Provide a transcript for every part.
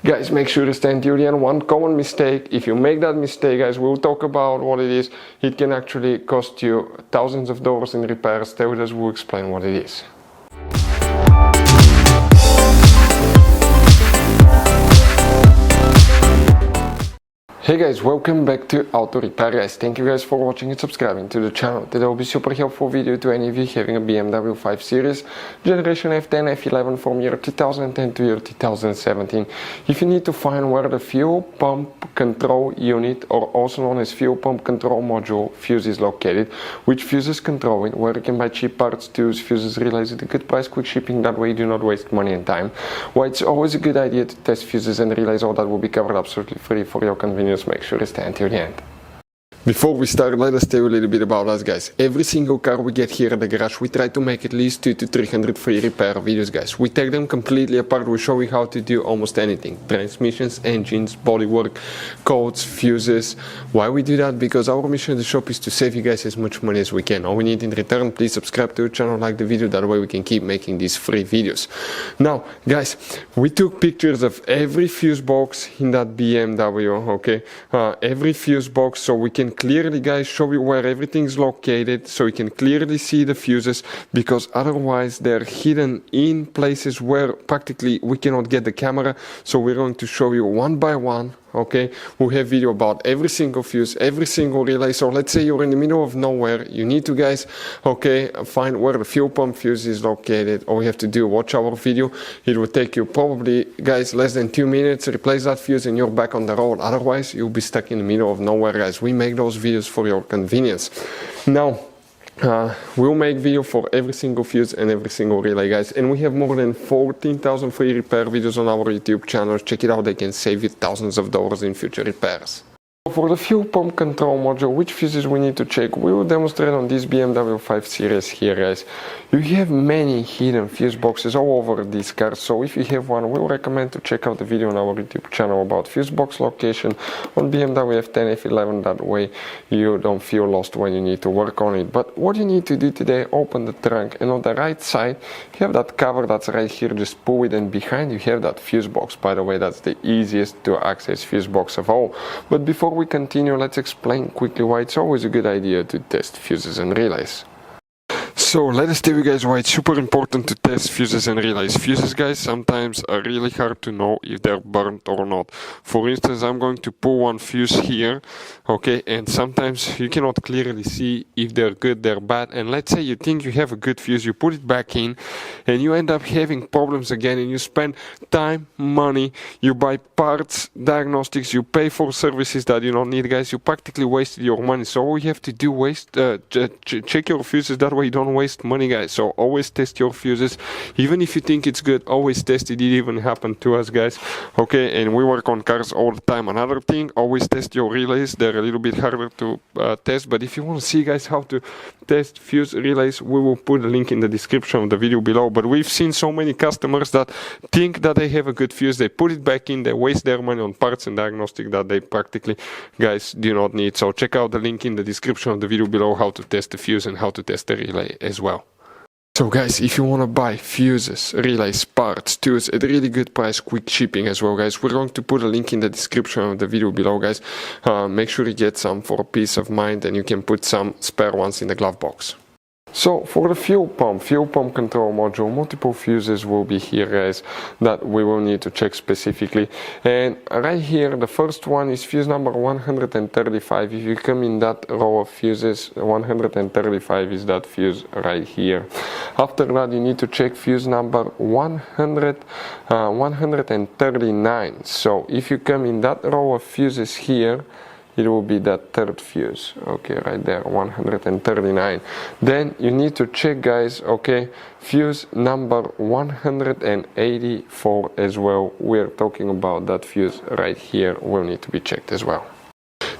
Guys, make sure to stay until the end. One common mistake, if you make that mistake, guys, we'll talk about what it is. It can actually cost you thousands of dollars in repairs. Stay with us, we'll explain what it is. Hey guys, welcome back to Auto Repair guys. Thank you guys for watching and subscribing to the channel. Today will be super helpful video to any of you having a BMW 5 Series generation F10 F11 from year 2010 to year 2017. If you need to find where the fuel pump control unit, or also known as fuel pump control module, fuse is located, which fuse is controlling, where you can buy cheap parts, tools, fuses, relays at a good price, quick shipping, that way you do not waste money and time. Why it's always a good idea to test fuses and relays, all that will be covered absolutely free for your convenience. Make sure to stay until the end. Before we start, let us tell you a little bit about us guys. Every single car we get here at the garage, we try to make at least 200 to 300 free repair videos guys. We take them completely apart, we show you how to do almost anything. Transmissions, engines, bodywork, codes, fuses. Why we do that? Because our mission at the shop is to save you guys as much money as we can. All we need in return, please subscribe to the channel, like the video, that way we can keep making these free videos. Now guys, we took pictures of every fuse box in that BMW, okay? Every fuse box, so we can clearly guys show you where everything is located, so you can clearly see the fuses, because otherwise they're hidden in places where practically we cannot get the camera. So we're going to show you one by one. Okay, we have video about every single fuse, every single relay. So let's say you're in the middle of nowhere, you need to guys, okay, find where the fuel pump fuse is located. All you have to do, watch our video. It will take you probably guys less than 2 minutes, replace that fuse and you're back on the road. Otherwise you'll be stuck in the middle of nowhere guys. We make those videos for your convenience. Now we'll make video for every single fuse and every single relay guys, and we have more than 14,000 free repair videos on our YouTube channel. Check it out, they can save you thousands of dollars in future repairs. For the fuel pump control module, which fuses we need to check, we will demonstrate on this BMW 5 Series here guys. You have many hidden fuse boxes all over this car, so if you have one, we will recommend to check out the video on our YouTube channel about fuse box location on BMW F10 F11, that way you don't feel lost when you need to work on it. But what you need to do today, open the trunk, and on the right side you have that cover that's right here, just pull it, and behind you have that fuse box. By the way, that's the easiest to access fuse box of all. But before we continue, let's explain quickly why it's always a good idea to test fuses and relays. So let us tell you guys why it's super important to test fuses and relays. Fuses guys sometimes are really hard to know if they're burnt or not. For instance, I'm going to pull one fuse here, okay, and sometimes you cannot clearly see if they're good, they're bad. And let's say you think you have a good fuse, you put it back in and you end up having problems again, and you spend time, money, you buy parts, diagnostics, you pay for services that you don't need guys. You practically wasted your money. So all you have to do, check your fuses, that way you don't waste money guys. So always test your fuses, even if you think it's good, always test it. It even happened to us guys, okay, and we work on cars all the time. Another thing, always test your relays. They're a little bit harder to test, but if you want to see guys how to test fuse relays, we will put a link in the description of the video below. But we've seen so many customers that think that they have a good fuse, they put it back in, they waste their money on parts and diagnostic that they practically guys do not need. So check out the link in the description of the video below, how to test the fuse and how to test the relay as well. So guys, if you want to buy fuses, relays, parts, tools at a really good price, quick shipping as well guys, we're going to put a link in the description of the video below guys. Make sure you get some for peace of mind, and you can put some spare ones in the glove box. So for the fuel pump control module, multiple fuses will be here guys that we will need to check specifically. And right here, the first one is fuse number 135. If you come in that row of fuses, 135 is that fuse right here. After that, you need to check fuse number 139. So if you come in that row of fuses here, it will be that third fuse, okay, right there, 139. Then you need to check guys, okay, fuse number 184 as well. We're talking about that fuse right here, will need to be checked as well.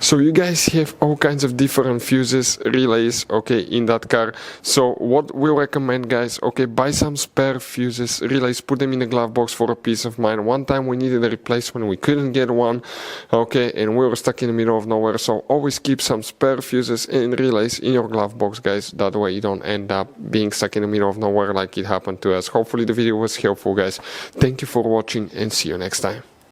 So you guys have all kinds of different fuses, relays, okay, in that car. So what we recommend guys, okay, buy some spare fuses, relays, put them in the glove box for a peace of mind. One time we needed a replacement, we couldn't get one, okay, and we were stuck in the middle of nowhere. So always keep some spare fuses and relays in your glove box guys, that way you don't end up being stuck in the middle of nowhere like it happened to us. Hopefully the video was helpful guys. Thank you for watching and see you next time.